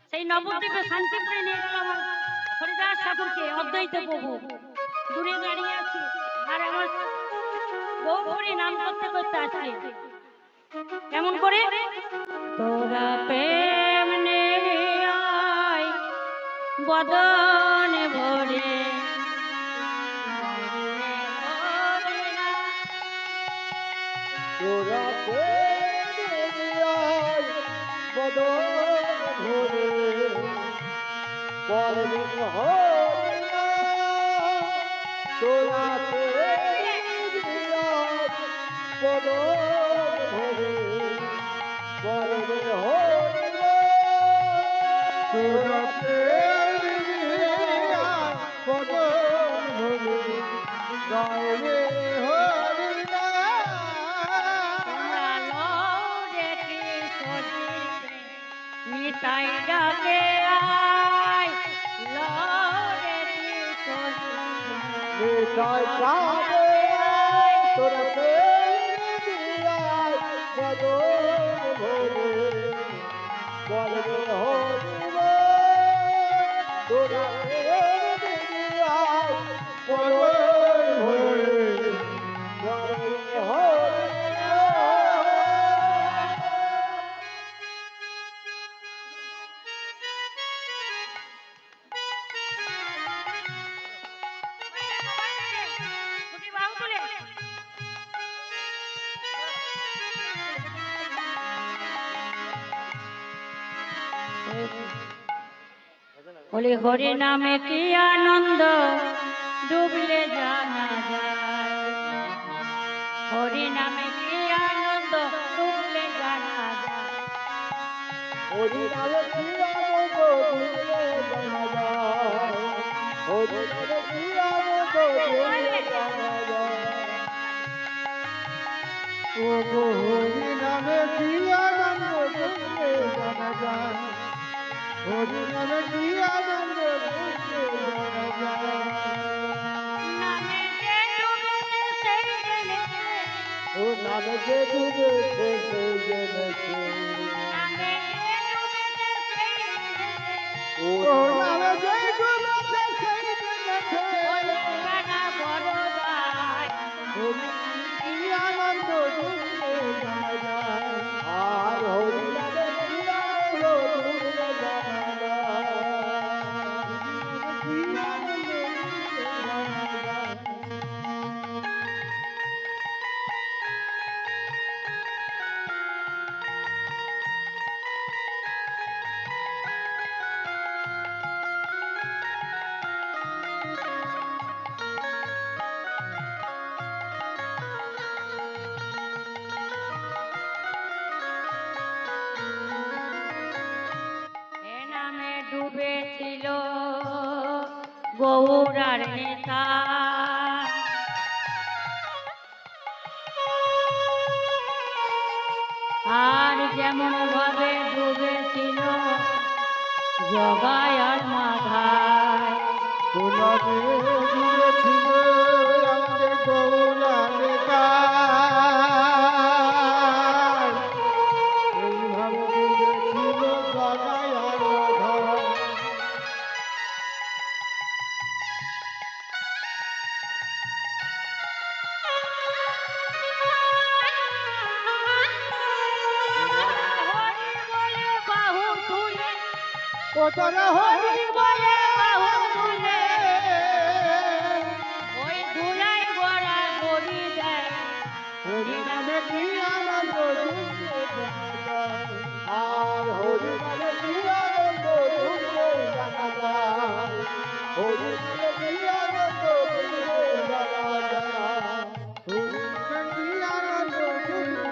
সেই নবদ্বীপে শান্তিপুরে নিয়ে গেল আমার হরিদাস ঠাকুরকে, অদ্বৈত প্রভু। দূরে দাঁড়িয়ে আছি আর আমার গৌরী নাম করতে করতে আসছে। কেমন করে? তোরা প্রেম নে আয় বদন ভরে, তোরা বদন ভরে বলবি হরিনা, তোরা বদন ভরে বলবি হরিনা, তোরা বদন ভরে গাইবে হরিনা। নিতাই ডাকে আয় লরে নিতাই ডাকে তোরা প্রেমিয়ায় বদন ভরে বলবে হরিনা, তোরা প্রেমিয়ায় বদন ভরে বলবে হরিনা। বলে হরি নামে কি আনন্দ ডুবলে জানা যায়, হরি নামে কি আনন্দ ডুবলে জানা যায়, হরি নামে কি আনন্দ ডুবলে জানা যায়, হরি নামে কি আনন্দ ডুবলে জানা যায়, ও গো হরি নামে কি আনন্দ ডুবলে জানা যায়, হরি নামে কি আনন্দ ডুবলে জানা যায়। নামে যে ডুবেছে সেই জেনেছে, ও নামে যে ডুবেছে সেই জেনেছে, নামে যে ডুবেছে সেই জেনেছে, ও নামে যে ডুবেছে সেই জেনেছে, ওই ঠিকানা বড় যায়, হরি নামে কি আনন্দ ডুবলে জানা যায়, আর হরি নামে কি আনন্দ ডুবলে জানা যায়, হরি নামে কি আনন্দ ডুবলে জানা যায়। এ নামে ডুবেছিল গৌরার নেতা, আর যেমন ভাবে ডুবেছিল জগায় আর মাধায়, ও নামে ডুবেছিল আমাদের গৌরাঙ্গে কায়, এইভাবে ডুবেছিল জগায় আর মাধায়। হরি বলে বাহু তুলে, ও তারা হরি বলে বাহু তুলে, ওই ধুলাই গড়া গড়ি দেয়, হরি নামে কি আনন্দ ডুবলে জানা যায়, আর হরি নামে কি আনন্দ ডুবলে জানা যায়, হরি নামে কি আনন্দ ডুবলে জানা যায়, হরি নামে কি আনন্দ ডুবলে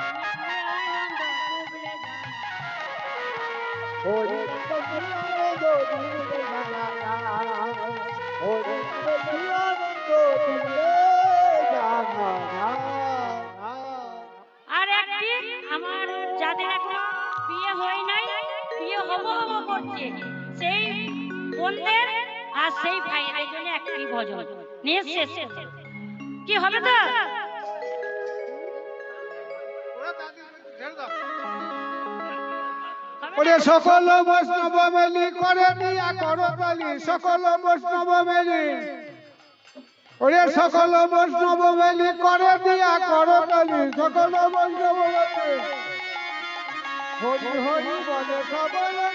জানা যায়। হরি নামে কি আনন্দ ডুবলে জানা যায়, হরি নামে কি আনন্দ ডুবলে জানা যায়। আর একটি আমার যাদের এখনো বিয়ে হয় নাই, বিয়ে হবো হবো করছে, সেই বোনদের আর সেই ভাইয়ের জন্য একটি ভজন নিয়ে শেষ করব। কি হবে তো? ওরে সকল বৈষ্ণব মেলি করে দিয়া করতালি সকল বৈষ্ণব মেলি ওরে সকল বৈষ্ণব মেলি করে দিয়া করতালি সকল বৈষ্ণব মেলি হরি হরি বলে সকলে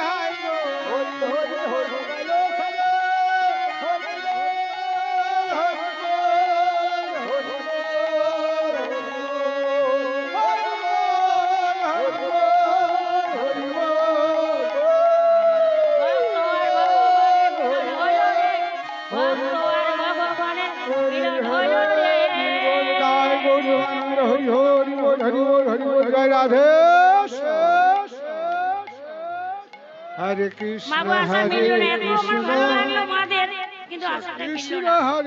হাই গো হরি হরি হরি বলে সকলে হরি জয় রাধে হরে কৃষ্ণ মা গো আশা হরে মিলল না, এত আমার কৃষ্ণ ভালো লাগলো মাদের, কিন্তু আশাটা মিলল কৃষ্ণ না। হরে